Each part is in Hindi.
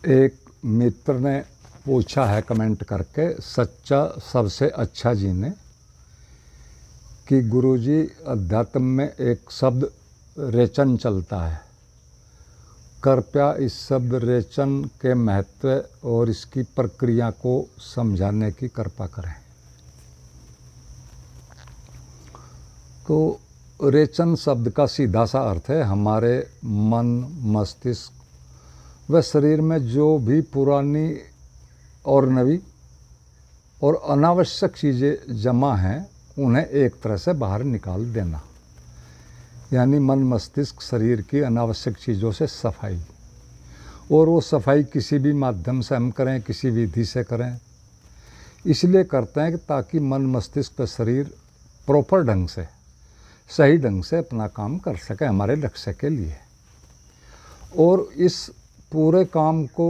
एक मित्र ने पूछा है कमेंट करके, सच्चा सबसे अच्छा जीने, कि गुरुजी अध्यात्म में एक शब्द रेचन चलता है, कृपया इस शब्द रेचन के महत्व और इसकी प्रक्रिया को समझाने की कृपा करें। तो रेचन शब्द का सीधा सा अर्थ है हमारे मन, मस्तिष्क व शरीर में जो भी पुरानी और नवी और अनावश्यक चीज़ें जमा हैं उन्हें एक तरह से बाहर निकाल देना, यानी मन, मस्तिष्क, शरीर की अनावश्यक चीज़ों से सफाई। और वो सफाई किसी भी माध्यम से हम करें, किसी विधि से करें, इसलिए करते हैं कि ताकि मन, मस्तिष्क व शरीर प्रॉपर ढंग से, सही ढंग से अपना काम कर सके हमारे लक्ष्य के लिए। और इस पूरे काम को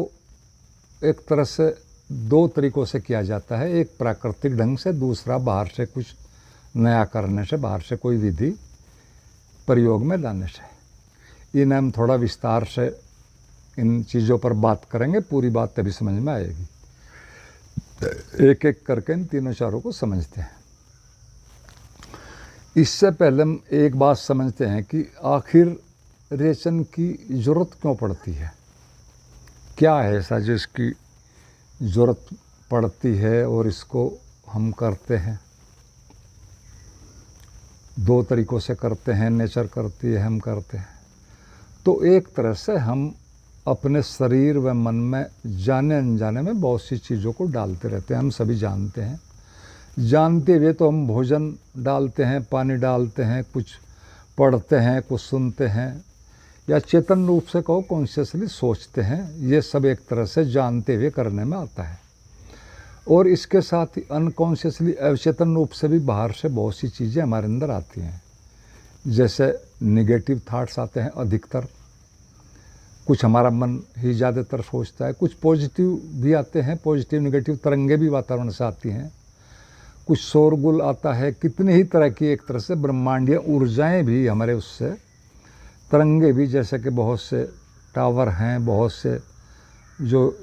एक तरह से दो तरीक़ों से किया जाता है, एक प्राकृतिक ढंग से, दूसरा बाहर से कुछ नया करने से, बाहर से कोई विधि प्रयोग में लाने से। इन्हें हम थोड़ा विस्तार से इन चीज़ों पर बात करेंगे, पूरी बात तभी समझ में आएगी। एक एक करके इन तीनों चारों को समझते हैं। इससे पहले हम एक बात समझते हैं कि आखिर रेचन की ज़रूरत क्यों पड़ती है, क्या है ऐसा जिसकी ज़रूरत पड़ती है और इसको हम करते हैं। दो तरीक़ों से करते हैं, नेचर करती है, हम करते हैं। तो एक तरह से हम अपने शरीर व मन में जाने अनजाने में बहुत सी चीज़ों को डालते रहते हैं। हम सभी जानते हैं, जानते हुए तो हम भोजन डालते हैं, पानी डालते हैं, कुछ पढ़ते हैं, कुछ सुनते हैं, या चेतन रूप से कहो कॉन्शियसली सोचते हैं। ये सब एक तरह से जानते हुए करने में आता है। और इसके साथ ही अनकॉन्शियसली, अवचेतन रूप से भी बाहर से बहुत सी चीज़ें हमारे अंदर आती हैं। जैसे निगेटिव थाट्स आते हैं अधिकतर, कुछ हमारा मन ही ज़्यादातर सोचता है, कुछ पॉजिटिव भी आते हैं, पॉजिटिव निगेटिव तरंगे भी वातावरण से आती हैं, कुछ शोरगुल आता है, कितनी ही तरह की एक तरह से ब्रह्मांडीय ऊर्जाएं भी हमारे उससे, तरंगे भी, जैसे कि बहुत से टावर हैं, बहुत से जो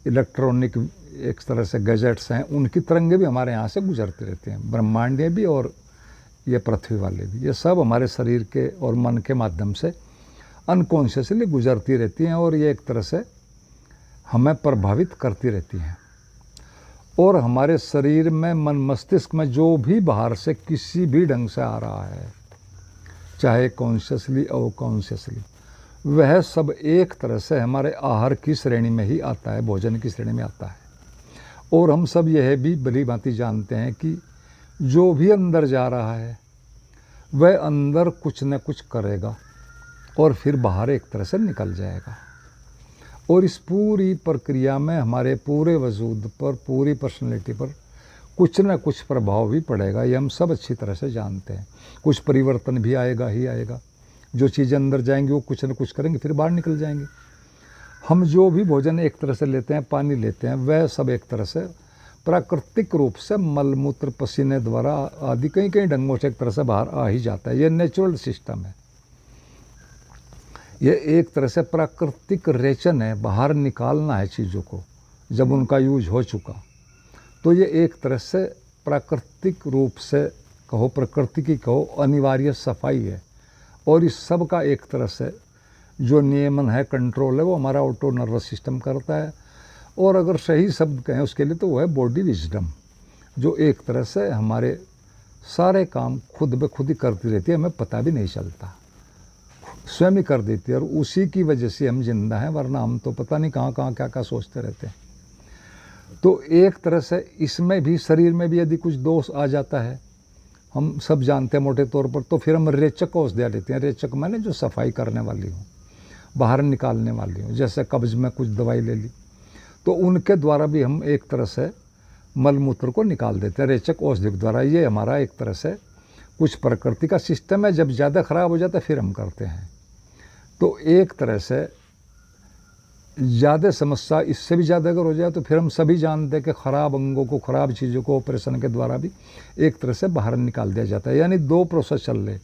इलेक्ट्रॉनिक एक तरह से गैजेट्स हैं, उनकी तरंगे भी हमारे यहाँ से गुजरती रहती हैं, ब्रह्मांडीय भी और ये पृथ्वी वाले भी। ये सब हमारे शरीर के और मन के माध्यम से अनकॉन्शियसली गुजरती रहती हैं और ये एक तरह से हमें प्रभावित करती रहती हैं। और हमारे शरीर में, मन, मस्तिष्क में जो भी बाहर से किसी भी ढंग से आ रहा है, चाहे कॉन्शियसली और कॉन्शियसली, वह सब एक तरह से हमारे आहार की श्रेणी में ही आता है, भोजन की श्रेणी में आता है। और हम सब यह भी भली भांति जानते हैं कि जो भी अंदर जा रहा है वह अंदर कुछ न कुछ करेगा और फिर बाहर एक तरह से निकल जाएगा। और इस पूरी प्रक्रिया में हमारे पूरे वजूद पर, पूरी पर्सनैलिटी पर कुछ न कुछ प्रभाव भी पड़ेगा। ये हम सब अच्छी तरह से जानते हैं। कुछ परिवर्तन भी आएगा ही आएगा। जो चीज़ें अंदर जाएंगी वो कुछ न कुछ करेंगे, फिर बाहर निकल जाएंगे। हम जो भी भोजन एक तरह से लेते हैं, पानी लेते हैं, वह सब एक तरह से प्राकृतिक रूप से मलमूत्र, पसीने द्वारा आदि कई कई ढंगों से एक तरह से बाहर आ ही जाता है। ये नेचुरल सिस्टम है, ये एक तरह से प्राकृतिक रेचन है, बाहर निकालना है चीज़ों को जब उनका यूज हो चुका। तो ये एक तरह से प्राकृतिक रूप से कहो, प्रकृति की कहो, अनिवार्य सफाई है। और इस सब का एक तरह से जो नियमन है, कंट्रोल है, वो हमारा ऑटो नर्वस सिस्टम करता है। और अगर सही शब्द कहें उसके लिए तो वो है बॉडी विजडम, जो एक तरह से हमारे सारे काम खुद ब खुद ही करती रहती है, हमें पता भी नहीं चलता, स्वयं ही कर देती है। और उसी की वजह से हम जिंदा हैं, वरना हम तो पता नहीं कहाँ कहाँ क्या क्या सोचते रहते हैं। तो एक तरह से इसमें भी, शरीर में भी यदि कुछ दोष आ जाता है, हम सब जानते हैं मोटे तौर पर, तो फिर हम रेचक औषधियाँ लेते हैं। रेचक माने जो सफाई करने वाली हो, बाहर निकालने वाली हो। जैसे कब्ज में कुछ दवाई ले ली तो उनके द्वारा भी हम एक तरह से मलमूत्र को निकाल देते हैं, रेचक औषधि के द्वारा। ये हमारा एक तरह से कुछ प्रकृति का सिस्टम है। जब ज़्यादा ख़राब हो जाता है फिर हम करते हैं। तो एक तरह से ज़्यादा समस्या, इससे भी ज़्यादा अगर हो जाए तो फिर हम सभी जानते हैं कि ख़राब अंगों को, ख़राब चीज़ों को ऑपरेशन के द्वारा भी एक तरह से बाहर निकाल दिया जाता है। यानी दो प्रोसेस चल रहे,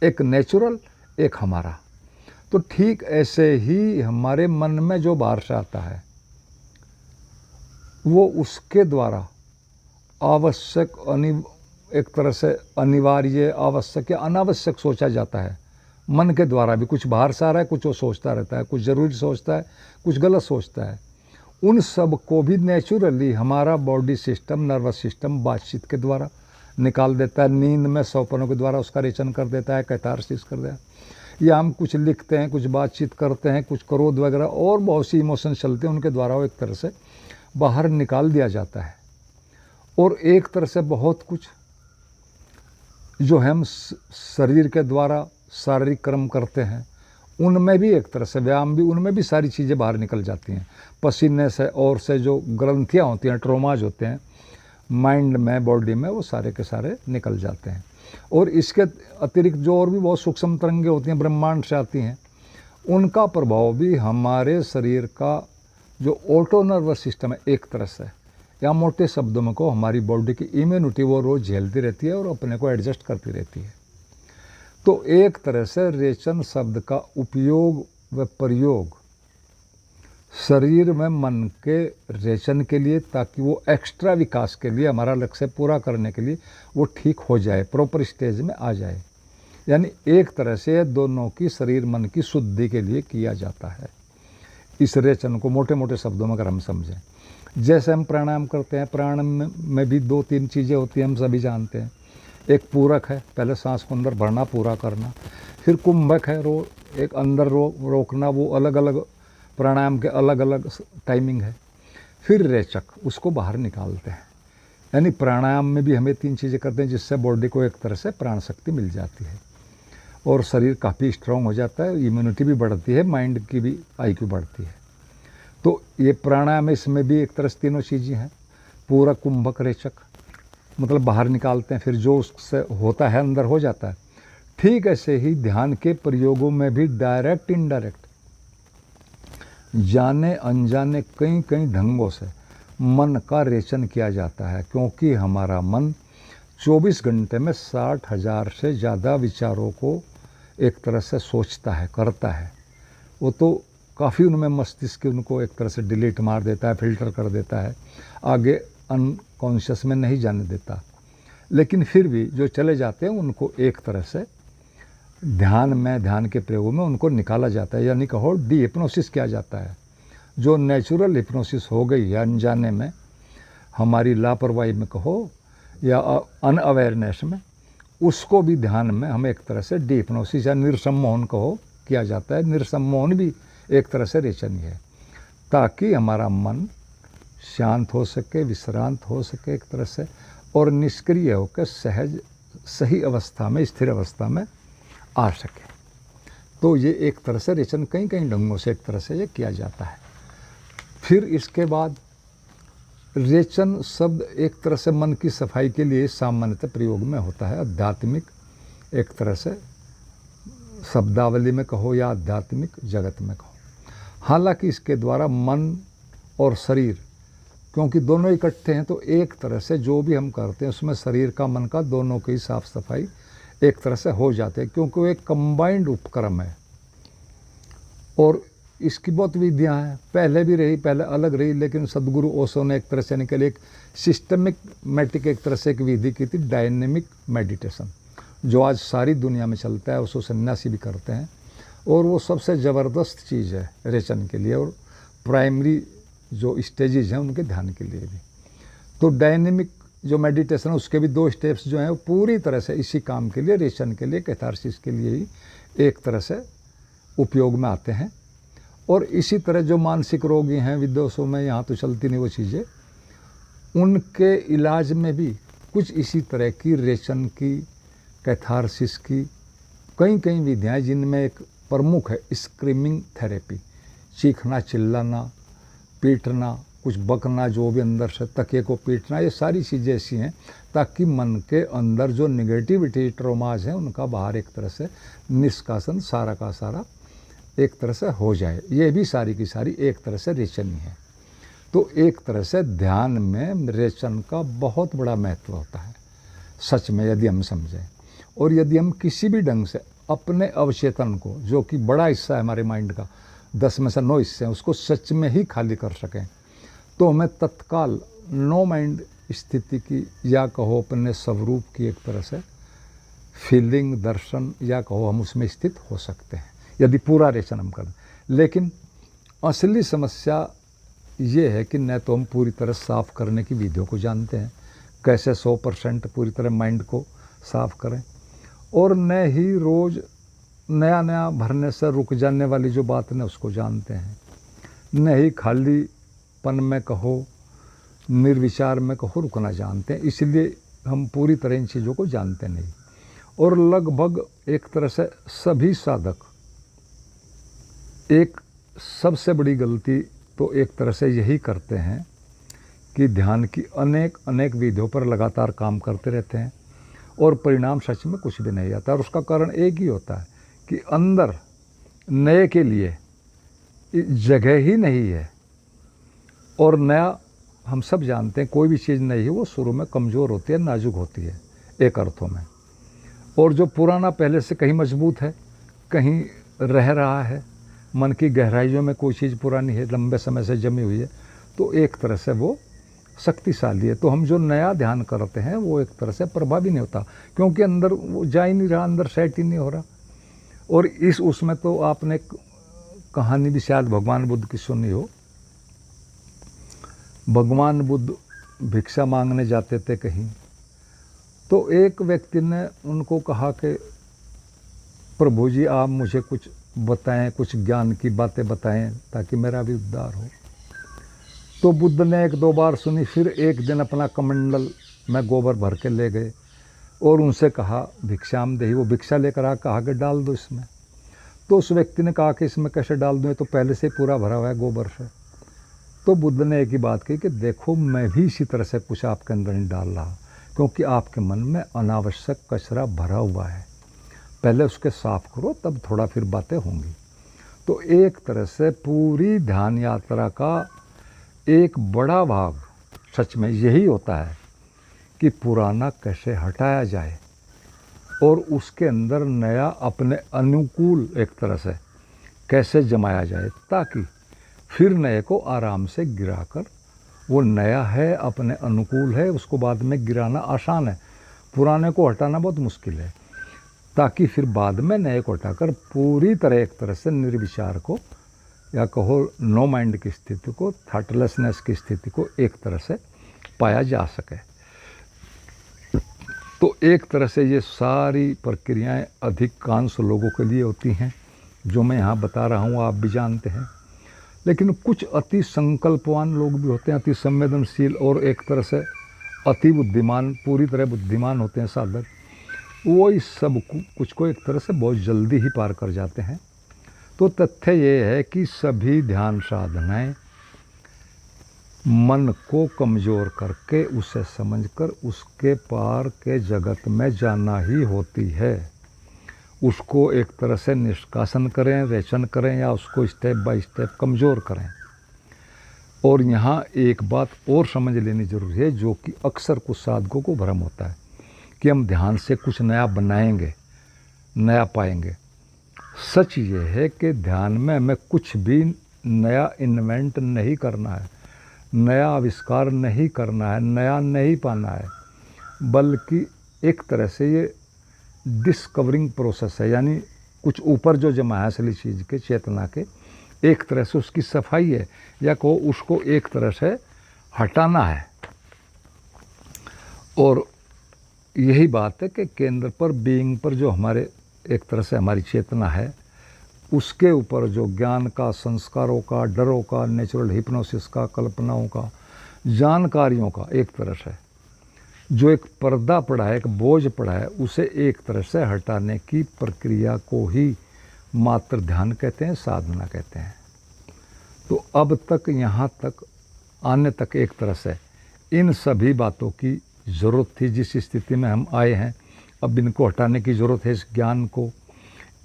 एक नेचुरल, एक हमारा। तो ठीक ऐसे ही हमारे मन में जो बाहर से आता है वो उसके द्वारा आवश्यक एक तरह से अनिवार्य, आवश्यक या अनावश्यक सोचा जाता है। मन के द्वारा भी कुछ बाहर से आ रहा है, कुछ वो सोचता रहता है, कुछ ज़रूरी सोचता है, कुछ गलत सोचता है। उन सब को भी नेचुरली हमारा बॉडी सिस्टम, नर्वस सिस्टम बातचीत के द्वारा निकाल देता है। नींद में सपनों के द्वारा उसका रेचन कर देता है, कैथारसिस कर देता है। या हम कुछ लिखते हैं, कुछ बातचीत करते हैं, कुछ क्रोध वगैरह और बहुत सी इमोशन चलते हैं, उनके द्वारा वो एक तरह से बाहर निकाल दिया जाता है। और एक तरह से बहुत कुछ जो हम शरीर के द्वारा शारीरिक कर्म करते हैं, उनमें भी एक तरह से व्यायाम भी, उनमें भी सारी चीज़ें बाहर निकल जाती हैं। पसीने से और से जो ग्रंथियाँ होती हैं, ट्रोमाज होते हैं माइंड में, बॉडी में, वो सारे के सारे निकल जाते हैं। और इसके अतिरिक्त जो और भी बहुत सूक्ष्म तरंगें होती हैं, ब्रह्मांड से आती हैं, उनका प्रभाव भी हमारे शरीर का जो ऑटो नर्वस सिस्टम है एक तरह से, या मोटे शब्दों में को हमारी बॉडी की इम्यूनिटी वो रोज़ झेलती रहती है और अपने को एडजस्ट करती रहती है। तो एक तरह से रेचन शब्द का उपयोग व प्रयोग शरीर में मन के रेचन के लिए, ताकि वो एक्स्ट्रा विकास के लिए, हमारा लक्ष्य पूरा करने के लिए वो ठीक हो जाए, प्रॉपर स्टेज में आ जाए। यानी एक तरह से दोनों की शरीर मन की शुद्धि के लिए किया जाता है। इस रेचन को मोटे मोटे शब्दों में अगर हम समझें, जैसे हम प्राणायाम करते हैं, प्राणायाम में भी 2-3 चीज़ें होती हैं, हम सभी जानते हैं। एक पूरक है, पहले सांस को अंदर भरना, पूरा करना। फिर कुंभक है, एक अंदर रोकना, वो अलग अलग प्राणायाम के अलग अलग टाइमिंग है। फिर रेचक, उसको बाहर निकालते हैं। यानी प्राणायाम में भी हमें 3 चीज़ें करते हैं, जिससे बॉडी को एक तरह से प्राण शक्ति मिल जाती है और शरीर काफ़ी स्ट्रांग हो जाता है, इम्यूनिटी भी बढ़ती है, माइंड की भी IQ बढ़ती है। तो ये प्राणायाम, इसमें भी एक तरह से तीनों चीज़ें हैं, पूरक, कुंभक, रेचक। मतलब बाहर निकालते हैं, फिर जो उससे होता है अंदर हो जाता है। ठीक ऐसे ही ध्यान के प्रयोगों में भी डायरेक्ट इनडायरेक्ट, जाने अनजाने कई कई ढंगों से मन का रेचन किया जाता है, क्योंकि हमारा मन 24 घंटे में 60,000 से ज़्यादा विचारों को एक तरह से सोचता है, करता है। वो तो काफ़ी उनमें मस्तिष्क उनको एक तरह से डिलीट मार देता है, फिल्टर कर देता है, आगे अनकॉन्शियस में नहीं जाने देता। लेकिन फिर भी जो चले जाते हैं उनको एक तरह से ध्यान में, ध्यान के प्रयोग में उनको निकाला जाता है, यानी कहो डी हिप्नोसिस किया जाता है। जो नेचुरल हिप्नोसिस हो गई है अनजाने में, हमारी लापरवाही में कहो या अनअवेयरनेस में, उसको भी ध्यान में हम एक तरह से डी हिप्नोसिस या निर्सम्मोहन कहो किया जाता है। निर्सम्मोहन भी एक तरह से रेचन ही है, ताकि हमारा मन शांत हो सके, विश्रांत हो सके एक तरह से, और निष्क्रिय होकर सहज सही अवस्था में, स्थिर अवस्था में आ सके। तो ये एक तरह से रेचन कई कई ढंगों से एक तरह से ये किया जाता है। फिर इसके बाद रेचन शब्द एक तरह से मन की सफाई के लिए सामान्यतः प्रयोग में होता है। आध्यात्मिक एक तरह से शब्दावली में कहो या आध्यात्मिक जगत में कहो। हालांकि इसके द्वारा मन और शरीर, क्योंकि दोनों इकट्ठे हैं, तो एक तरह से जो भी हम करते हैं उसमें शरीर का, मन का, दोनों की साफ सफाई एक तरह से हो जाते हैं, क्योंकि वो एक कंबाइंड उपक्रम है। और इसकी बहुत विधियाँ हैं, पहले भी रही, पहले अलग रही, लेकिन सदगुरु ओशो ने एक तरह से निकल एक सिस्टमिक एक तरह से एक विधि की थी, डायनेमिक मेडिटेशन, जो आज सारी दुनिया में चलता है। उसको सन्यासी भी करते हैं, और वो सबसे ज़बरदस्त चीज़ है रेचन के लिए, और प्राइमरी जो स्टेजेज हैं उनके ध्यान के लिए भी। तो डायनेमिक जो मेडिटेशन है उसके भी 2 स्टेप्स जो हैं वो पूरी तरह से इसी काम के लिए, रेचन के लिए, कैथारसिस के लिए ही एक तरह से उपयोग में आते हैं। और इसी तरह जो मानसिक रोगी हैं, विदेशों में, यहाँ तो चलती नहीं वो चीज़ें, उनके इलाज में भी कुछ इसी तरह की रेचन की, कैथारसिस की कई कई विधियाँ, जिनमें एक प्रमुख है स्क्रीमिंग थेरेपी, चीखना, चिल्लाना, पीटना, कुछ बकना, जो भी अंदर से तकिए को पीटना, ये सारी चीज़ें ऐसी हैं ताकि मन के अंदर जो निगेटिविटी, ट्रोमाज हैं, उनका बाहर एक तरह से निष्कासन सारा का सारा एक तरह से हो जाए। ये भी सारी की सारी एक तरह से रेचन ही है। तो एक तरह से ध्यान में रेचन का बहुत बड़ा महत्व होता है सच में, यदि हम समझें। और यदि हम किसी भी ढंग से अपने अवचेतन को, जो कि बड़ा हिस्सा है हमारे माइंड का, 10 में से 9 हिस्से हैं, उसको सच में ही खाली कर सकें, तो हमें तत्काल नो माइंड स्थिति की, या कहो अपने स्वरूप की एक तरह से फीलिंग, दर्शन, या कहो हम उसमें स्थित हो सकते हैं यदि पूरा रेचन हम करें। लेकिन असली समस्या ये है कि न तो हम पूरी तरह साफ़ करने की विधियों को जानते हैं, कैसे 100% पूरी तरह माइंड को साफ़ करें, और न ही रोज़ नया नया भरने से रुक जाने वाली जो बात है उसको जानते हैं, न ही खालीपन में कहो, निर्विचार में कहो रुकना जानते हैं। इसलिए हम पूरी तरह इन चीज़ों को जानते नहीं, और लगभग एक तरह से सभी साधक एक सबसे बड़ी गलती तो एक तरह से यही करते हैं कि ध्यान की अनेक अनेक विधियों पर लगातार काम करते रहते हैं और परिणाम सच में कुछ भी नहीं आता। और उसका कारण एक ही होता है कि अंदर नए के लिए जगह ही नहीं है। और नया, हम सब जानते हैं, कोई भी चीज़ नई है वो शुरू में कमज़ोर होती है, नाजुक होती है एक अर्थों में, और जो पुराना पहले से कहीं मजबूत है, कहीं रह रहा है, मन की गहराइयों में कोई चीज़ पुरानी है, लंबे समय से जमी हुई है, तो एक तरह से वो शक्तिशाली है। तो हम जो नया ध्यान करते हैं वो एक तरह से प्रभावी नहीं होता, क्योंकि अंदर वो जा ही नहीं रहा, अंदर सेट ही नहीं हो रहा। और इस उसमें तो आपने कहानी भी शायद भगवान बुद्ध की सुनी हो। भगवान बुद्ध भिक्षा मांगने जाते थे कहीं, तो एक व्यक्ति ने उनको कहा कि प्रभु जी आप मुझे कुछ बताएं, कुछ ज्ञान की बातें बताएं ताकि मेरा भी उद्धार हो। तो बुद्ध ने 1-2 बार सुनी, फिर एक दिन अपना कमंडल में गोबर भर के ले गए और उनसे कहा भिक्षाम देही, वो भिक्षा लेकर आ, कहा कि डाल दो इसमें। तो उस व्यक्ति ने कहा कि इसमें कैसे डाल दूँ, तो पहले से पूरा भरा हुआ है गोबर से। तो बुद्ध ने एक ही बात कही कि देखो मैं भी इसी तरह से कुछ आपके अंदर नहीं डाल रहा, क्योंकि आपके मन में अनावश्यक कचरा भरा हुआ है, पहले उसके साफ करो तब थोड़ा फिर बातें होंगी। तो एक तरह से पूरी ध्यान यात्रा का एक बड़ा भाग सच में यही होता है कि पुराना कैसे हटाया जाए और उसके अंदर नया अपने अनुकूल एक तरह से कैसे जमाया जाए, ताकि फिर नए को आराम से गिराकर, वो नया है अपने अनुकूल है, उसको बाद में गिराना आसान है, पुराने को हटाना बहुत मुश्किल है, ताकि फिर बाद में नए को हटाकर पूरी तरह एक तरह से निर्विचार को, या कहो नो माइंड की स्थिति को, थॉटलेसनेस की स्थिति को एक तरह से पाया जा सके। तो एक तरह से ये सारी प्रक्रियाएं अधिकांश लोगों के लिए होती हैं, जो मैं यहाँ बता रहा हूँ आप भी जानते हैं। लेकिन कुछ अति संकल्पवान लोग भी होते हैं, अति संवेदनशील और एक तरह से अति बुद्धिमान, पूरी तरह बुद्धिमान होते हैं साधक, वो इस सब कुछ को एक तरह से बहुत जल्दी ही पार कर जाते हैं। तो तथ्य ये है कि सभी ध्यान साधनाएं मन को कमज़ोर करके, उसे समझकर उसके पार के जगत में जाना ही होती है। उसको एक तरह से निष्कासन करें, रेचन करें, या उसको स्टेप बाय स्टेप कमज़ोर करें। और यहाँ एक बात और समझ लेनी जरूरी है, जो कि अक्सर कुछ साधकों को भ्रम होता है कि हम ध्यान से कुछ नया बनाएंगे, नया पाएंगे। सच ये है कि ध्यान में हमें कुछ भी नया इन्वेंट नहीं करना है, नया आविष्कार नहीं करना है, नया नहीं पाना है, बल्कि एक तरह से ये डिस्कवरिंग प्रोसेस है। यानी कुछ ऊपर जो जमा है असली चीज़ के, चेतना के, एक तरह से उसकी सफाई है, या को उसको एक तरह से हटाना है। और यही बात है कि केंद्र पर, बीइंग पर, जो हमारे एक तरह से हमारी चेतना है, उसके ऊपर जो ज्ञान का, संस्कारों का, डरों का, नेचुरल हिप्नोसिस का, कल्पनाओं का, जानकारियों का एक तरह से जो एक पर्दा पड़ा है, एक बोझ पड़ा है, उसे एक तरह से हटाने की प्रक्रिया को ही मात्र ध्यान कहते हैं, साधना कहते हैं। तो अब तक, यहाँ तक आने तक एक तरह से इन सभी बातों की ज़रूरत थी। जिस स्थिति में हम आए हैं, अब इनको हटाने की ज़रूरत है, इस ज्ञान को,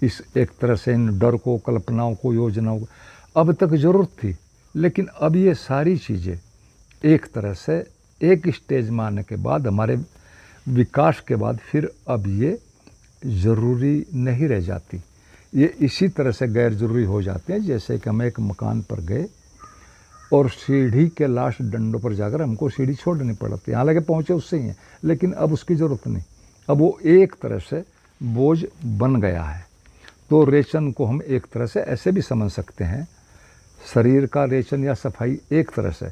इस एक तरह से इन डर को, कल्पनाओं को, योजनाओं को अब तक ज़रूरत थी। लेकिन अब ये सारी चीज़ें एक तरह से एक स्टेज में आने के बाद, हमारे विकास के बाद, फिर अब ये ज़रूरी नहीं रह जाती, ये इसी तरह से गैर ज़रूरी हो जाते हैं जैसे कि हम एक मकान पर गए और सीढ़ी के लास्ट डंडों पर जाकर हमको सीढ़ी छोड़नी पड़ती है, हालांकि पहुँचे उससे ही हैं, लेकिन अब उसकी ज़रूरत नहीं, अब वो एक तरह से बोझ बन गया है। तो रेचन को हम एक तरह से ऐसे भी समझ सकते हैं, शरीर का रेचन या सफाई एक तरह से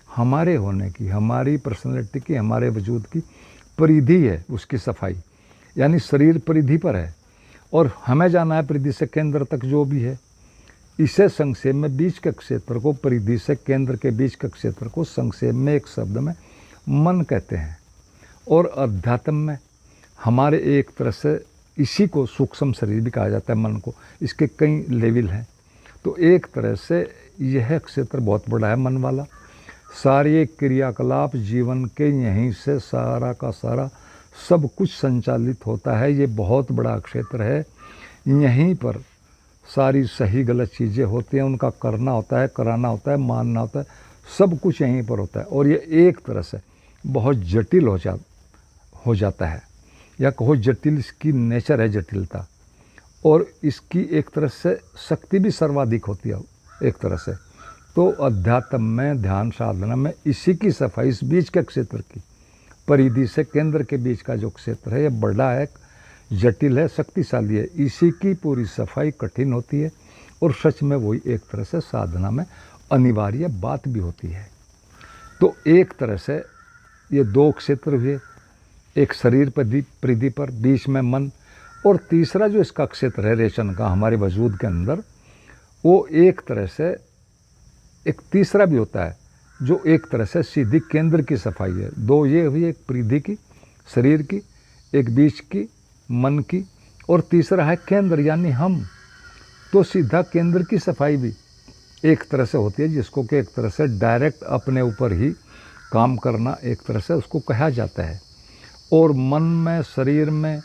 हमारे होने की, हमारी पर्सनैलिटी की, हमारे वजूद की परिधि है उसकी सफाई, यानी शरीर परिधि पर है और हमें जाना है परिधि से केंद्र तक जो भी है। इसे संक्षेप में बीच के क्षेत्र को, परिधि से केंद्र के बीच के क्षेत्र को संक्षेप में एक शब्द में मन कहते हैं। और अध्यात्म में हमारे एक तरह से इसी को सूक्ष्म शरीर भी कहा जाता है मन को, इसके कई लेवल हैं। तो एक तरह से यह क्षेत्र बहुत बड़ा है मन वाला, सारे क्रियाकलाप जीवन के यहीं से सारा का सारा सब कुछ संचालित होता है। ये बहुत बड़ा क्षेत्र है, यहीं पर सारी सही गलत चीज़ें होती हैं, उनका करना होता है, कराना होता है, मानना होता है, सब कुछ यहीं पर होता है। और ये एक तरह से बहुत जटिल हो जाता है, या कहो जटिल इसकी नेचर है, जटिलता, और इसकी एक तरह से शक्ति भी सर्वाधिक होती है एक तरह से। तो अध्यात्म में, ध्यान साधना में इसी की सफाई, इस बीच के क्षेत्र की, परिधि से केंद्र के बीच का जो क्षेत्र है, ये बड़ा है, जटिल है, शक्तिशाली है, इसी की पूरी सफाई कठिन होती है और सच में वही एक तरह से साधना में अनिवार्य बात भी होती है। तो एक तरह से ये दो क्षेत्र हुए, एक शरीर परिधि पर, बीच में मन, और तीसरा जो इसका क्षेत्र है रेचन का हमारे वजूद के अंदर, वो एक तरह से एक तीसरा भी होता है जो एक तरह से सीधी केंद्र की सफाई है। दो ये हुई, एक परिधि की शरीर की, एक बीच की मन की, और तीसरा है केंद्र यानी हम। तो सीधा केंद्र की सफाई भी एक तरह से होती है, जिसको कि एक तरह से डायरेक्ट अपने ऊपर ही काम करना एक तरह से उसको कहा जाता है। और मन में, शरीर में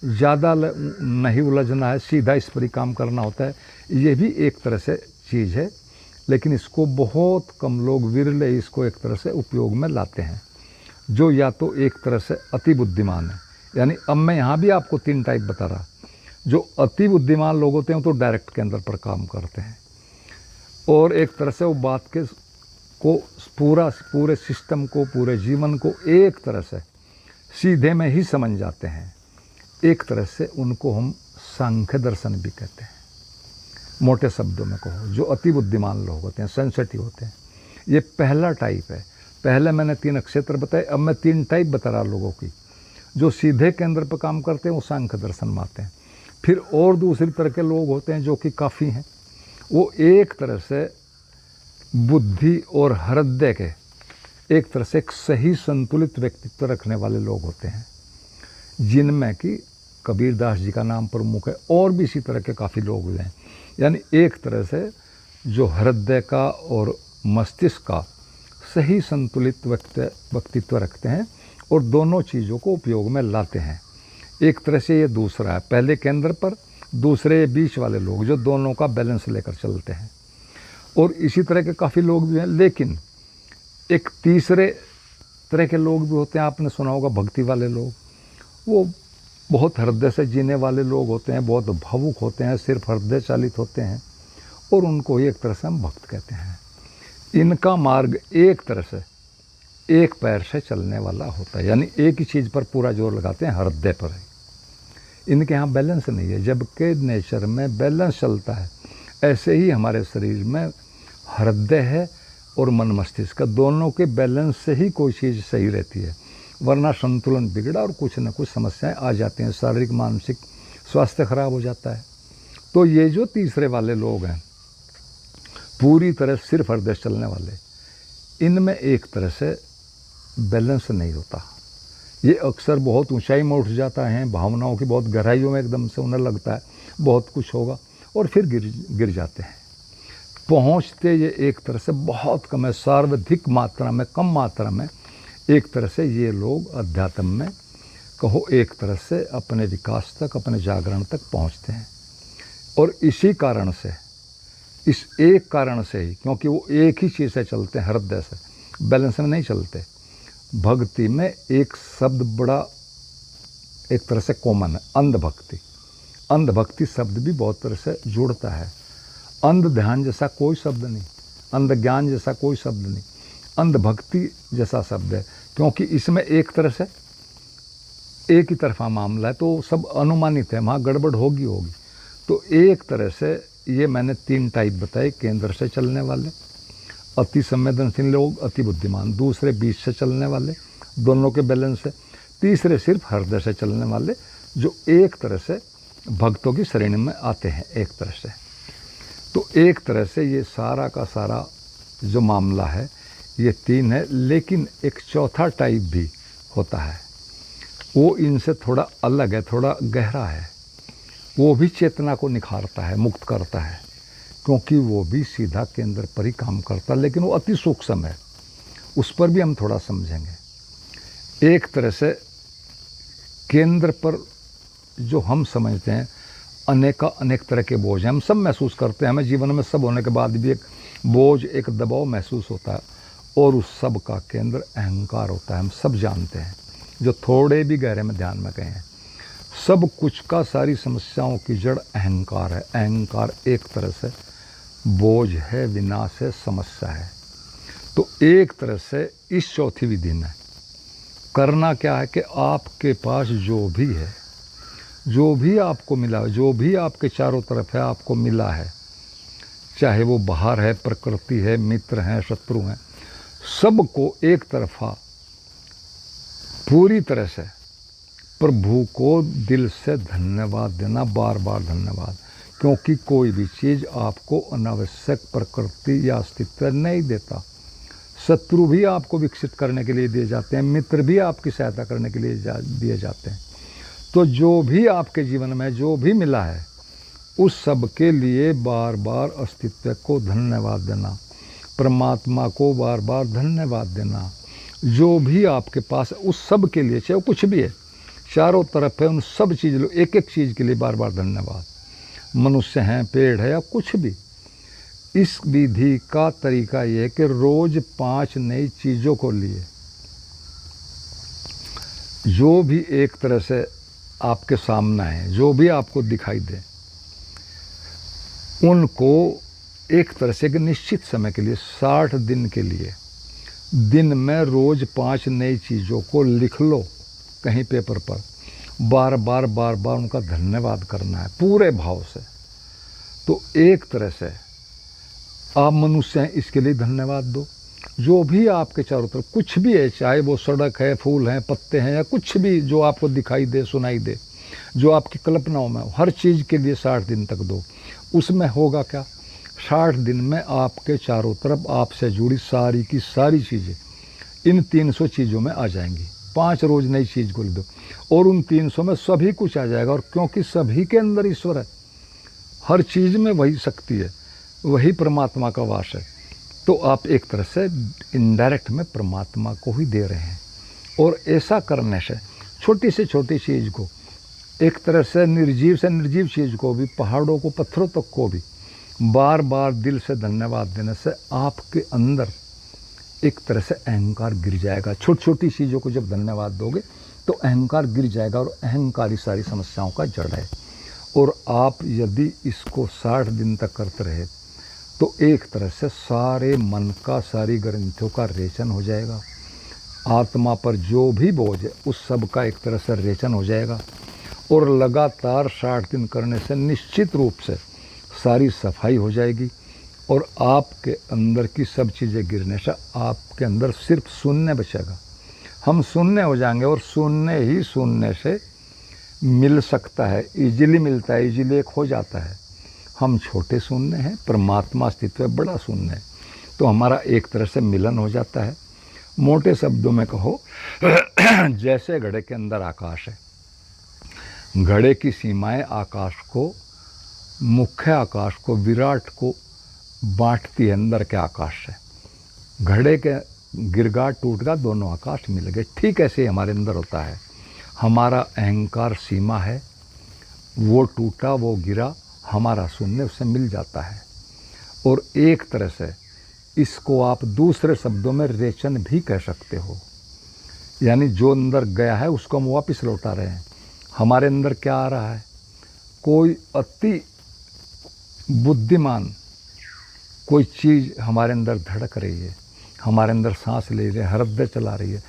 ज़्यादा नहीं उलझना है, सीधा इस पर ही काम करना होता है, ये भी एक तरह से चीज़ है, लेकिन इसको बहुत कम लोग, विरले इसको एक तरह से उपयोग में लाते हैं, जो या तो एक तरह से अति बुद्धिमान है। यानी अब मैं यहाँ भी आपको 3 टाइप बता रहा, जो अति बुद्धिमान लोग होते हैं तो डायरेक्ट केंद्र पर काम करते हैं, और एक तरह से वो बात के को पूरे सिस्टम को, पूरे जीवन को एक तरह से सीधे में ही समझ जाते हैं। एक तरह से उनको हम सांख्य दर्शन भी कहते हैं, मोटे शब्दों में कहो, जो अति बुद्धिमान लोग होते हैं, सेंसिटिव होते हैं। ये पहला टाइप है। पहले मैंने 3 नक्षत्र बताए, अब मैं 3 टाइप बता रहा लोगों की। जो सीधे केंद्र पर काम करते हैं वो सांख्य दर्शन में आते हैं। फिर और दूसरी तरह के लोग होते हैं जो कि काफ़ी हैं, वो एक तरह से बुद्धि और हृदय के एक तरह से एक सही संतुलित व्यक्तित्व रखने वाले लोग होते हैं, जिनमें कि कबीरदास जी का नाम प्रमुख है, और भी इसी तरह के काफ़ी लोग हैं। यानी एक तरह से जो हृदय का और मस्तिष्क का सही संतुलित व्यक्तित्व रखते हैं और दोनों चीज़ों को उपयोग में लाते हैं। एक तरह से ये दूसरा है, पहले केंद्र पर, दूसरे बीच वाले लोग जो दोनों का बैलेंस लेकर चलते हैं। और इसी तरह के काफ़ी लोग भी हैं, लेकिन एक तीसरे तरह के लोग भी होते हैं, आपने सुना होगा भक्ति वाले लोग। वो बहुत हृदय से जीने वाले लोग होते हैं, बहुत भावुक होते हैं, सिर्फ हृदय चालित होते हैं, और उनको एक तरह से हम भक्त कहते हैं। इनका मार्ग एक तरह से एक पैर से चलने वाला होता है, यानी एक ही चीज़ पर पूरा जोर लगाते हैं, हृदय पर है। इनके यहाँ बैलेंस नहीं है, जबकि नेचर में बैलेंस चलता है। ऐसे ही हमारे शरीर में हृदय है और मन मस्तिष्क, दोनों के बैलेंस से ही कोई चीज़ सही रहती है, वरना संतुलन बिगड़ा और कुछ न कुछ समस्याएं आ जाती हैं, शारीरिक मानसिक स्वास्थ्य खराब हो जाता है। तो ये जो तीसरे वाले लोग हैं, पूरी तरह सिर्फ हृदय चलने वाले, इनमें एक तरह से बैलेंस नहीं होता। ये अक्सर बहुत ऊंचाई में उठ जाता है, भावनाओं की बहुत गहराइयों में एकदम से उन्हें लगता है बहुत कुछ होगा, और फिर गिर जाते हैं। पहुंचते ये एक तरह से बहुत कम है, सर्वाधिक मात्रा में, कम मात्रा में एक तरह से ये लोग अध्यात्म में कहो एक तरह से अपने विकास तक, अपने जागरण तक पहुंचते हैं। और इसी कारण से, इस एक कारण से ही, क्योंकि वो एक ही चीज़ से चलते हैं, हृदय से, बैलेंस में नहीं चलते। भक्ति में एक शब्द बड़ा एक तरह से कॉमन है। अंधभक्ति, अंधभक्ति शब्द भी बहुत तरह से जुड़ता है। अंध ध्यान जैसा कोई शब्द नहीं, अंध ज्ञान जैसा कोई शब्द नहीं, अंधभक्ति जैसा शब्द है, क्योंकि इसमें एक तरह से एक ही तरफा मामला है, तो सब अनुमानित है, वहाँ गड़बड़ होगी होगी। तो एक तरह से ये मैंने 3 टाइप बताए, केंद्र से चलने वाले, अति संवेदनशील लोग, अति बुद्धिमान, दूसरे बीच से चलने वाले, दोनों के बैलेंस से, तीसरे सिर्फ हृदय से चलने वाले, जो एक तरह से भक्तों की श्रेणी में आते हैं एक तरह से। तो एक तरह से ये सारा का सारा जो मामला है ये 3 है, लेकिन एक चौथा टाइप भी होता है, वो इनसे थोड़ा अलग है, थोड़ा गहरा है, वो भी चेतना को निखारता है, मुक्त करता है, क्योंकि वो भी सीधा केंद्र पर ही काम करता है, लेकिन वो अति सूक्ष्म है, उस पर भी हम थोड़ा समझेंगे। एक तरह से केंद्र पर जो हम समझते हैं अनेक तरह के बोझ हैं, हम सब महसूस करते हैं, हमें जीवन में सब होने के बाद भी एक बोझ, एक दबाव महसूस होता है, और उस सब का केंद्र अहंकार होता है। हम सब जानते हैं, जो थोड़े भी गहरे में ध्यान में गए हैं, सब कुछ का, सारी समस्याओं की जड़ अहंकार है। अहंकार एक तरह से बोझ है, विनाश है, समस्या है। तो एक तरह से इस चौथी विधि में करना क्या है कि आपके पास जो भी है, जो भी आपको मिला है, जो भी आपके चारों तरफ है, आपको मिला है, चाहे वो बाहर है, प्रकृति है, मित्र हैं, शत्रु हैं, सबको एक तरफा पूरी तरह से प्रभु को दिल से धन्यवाद देना, बार बार धन्यवाद, क्योंकि कोई भी चीज़ आपको अनावश्यक प्रकृति या अस्तित्व नहीं देता। शत्रु भी आपको विकसित करने के लिए दिए जाते हैं, मित्र भी आपकी सहायता करने के लिए दिए जाते हैं। तो जो भी आपके जीवन में जो भी मिला है, उस सब के लिए बार बार अस्तित्व को धन्यवाद देना, परमात्मा को बार बार धन्यवाद देना। जो भी आपके पास है उस सब के लिए, चाहे वो कुछ भी है, चारों तरफ है, उन सब चीज़, एक एक चीज़ के लिए बार बार धन्यवाद। मनुष्य हैं, पेड़ है, या कुछ भी। इस विधि का तरीका ये है कि रोज 5 नई चीज़ों को लिए, जो भी एक तरह से आपके सामने है, जो भी आपको दिखाई दे, उनको एक तरह से एक निश्चित समय के लिए, 60 दिन के लिए, दिन में रोज 5 नई चीज़ों को लिख लो कहीं पेपर पर, बार बार उनका धन्यवाद करना है पूरे भाव से। तो एक तरह से आप मनुष्य हैं, इसके लिए धन्यवाद दो। जो भी आपके चारों तरफ कुछ भी है, चाहे वो सड़क है, फूल हैं, पत्ते हैं, या कुछ भी जो आपको दिखाई दे, सुनाई दे, जो आपकी कल्पनाओं में हो, हर चीज़ के लिए 60 दिन तक दो। उसमें होगा क्या, 60 दिन में आपके चारों तरफ आपसे जुड़ी सारी की सारी चीज़ें इन 300 चीज़ों में आ जाएंगी। 5 रोज़ नई चीज़ को दो और उन 300 में सभी कुछ आ जाएगा। और क्योंकि सभी के अंदर ईश्वर है, हर चीज़ में वही शक्ति है, वही परमात्मा का वास है, तो आप एक तरह से इनडायरेक्ट में परमात्मा को ही दे रहे हैं। और ऐसा करने से छोटी से छोटी चीज़ को, एक तरह से निर्जीव चीज़ को भी, पहाड़ों को, पत्थरों तक को भी बार बार दिल से धन्यवाद देने से आपके अंदर एक तरह से अहंकार गिर जाएगा। छोटी छोटी चीज़ों को जब धन्यवाद दोगे तो अहंकार गिर जाएगा, और अहंकार ही सारी समस्याओं का जड़ है। और आप यदि इसको 60 दिन तक करते रहे तो एक तरह से सारे मन का, सारी ग्रंथियों का रेचन हो जाएगा। आत्मा पर जो भी बोझ है उस सब का एक तरह से रेचन हो जाएगा। और लगातार 60 दिन करने से निश्चित रूप से सारी सफाई हो जाएगी, और आपके अंदर की सब चीज़ें गिरने से आपके अंदर सिर्फ शून्य बचेगा। हम शून्य हो जाएंगे, और शून्य ही शून्य से मिल सकता है, इजीली मिलता है, इजीली एक हो जाता है। हम छोटे शून्य हैं, परमात्मा अस्तित्व बड़ा शून्य है, तो हमारा एक तरह से मिलन हो जाता है। मोटे शब्दों में कहो जैसे घड़े के अंदर आकाश है, घड़े की सीमाएं आकाश को, मुख्य आकाश को, विराट को बांटती है अंदर के आकाश से। घड़े के गिरगा टूट गया, दोनों आकाश मिल गए। ठीक ऐसे ही हमारे अंदर होता है। हमारा अहंकार सीमा है, वो टूटा, वो गिरा, हमारा शून्य उससे मिल जाता है। और एक तरह से इसको आप दूसरे शब्दों में रेचन भी कह सकते हो, यानी जो अंदर गया है उसको हम वापस लौटा रहे हैं। हमारे अंदर क्या आ रहा है, कोई अति बुद्धिमान कोई चीज़ हमारे अंदर धड़क रही है, हमारे अंदर सांस ले रही है, हृदय चला रही है,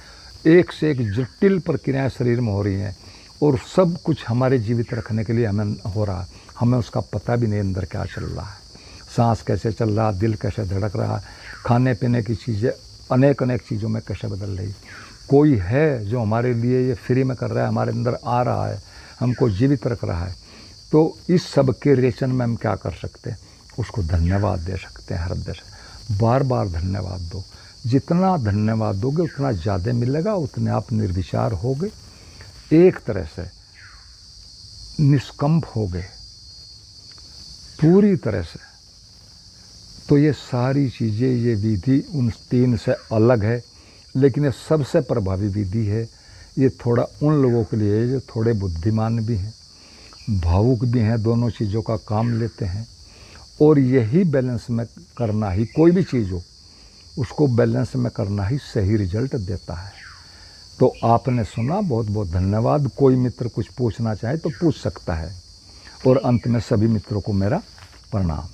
एक से एक जटिल प्रक्रियाएं शरीर में हो रही हैं और सब कुछ हमारे जीवित रखने के लिए हमें हो रहा है, हमें उसका पता भी नहीं अंदर क्या चल रहा है, सांस कैसे चल रहा है, दिल कैसे धड़क रहा है, खाने पीने की चीज़ें अनेक अनेक चीज़ों में कैसे बदल रही। कोई है जो हमारे लिए ये फ्री में कर रहा है, हमारे अंदर आ रहा है, हमको जीवित रख रहा है। तो इस सब के रिलेशन में हम क्या कर सकते हैं, उसको धन्यवाद दे सकते हैं हृदय से। बार बार धन्यवाद दो, जितना धन्यवाद दोगे उतना ज़्यादा मिलेगा, उतने आप निर्विचार होगे, एक तरह से निष्कंप होगे पूरी तरह से। तो ये सारी चीज़ें, ये विधि उन 3 से अलग है, लेकिन ये सबसे प्रभावी विधि है। ये थोड़ा उन लोगों के लिए है जो थोड़े बुद्धिमान भी हैं, भावुक भी हैं, दोनों चीज़ों का काम लेते हैं। और यही बैलेंस में करना ही, कोई भी चीज़ हो उसको बैलेंस में करना ही सही रिजल्ट देता है। तो आपने सुना, बहुत बहुत धन्यवाद। कोई मित्र कुछ पूछना चाहे तो पूछ सकता है। और अंत में सभी मित्रों को मेरा प्रणाम।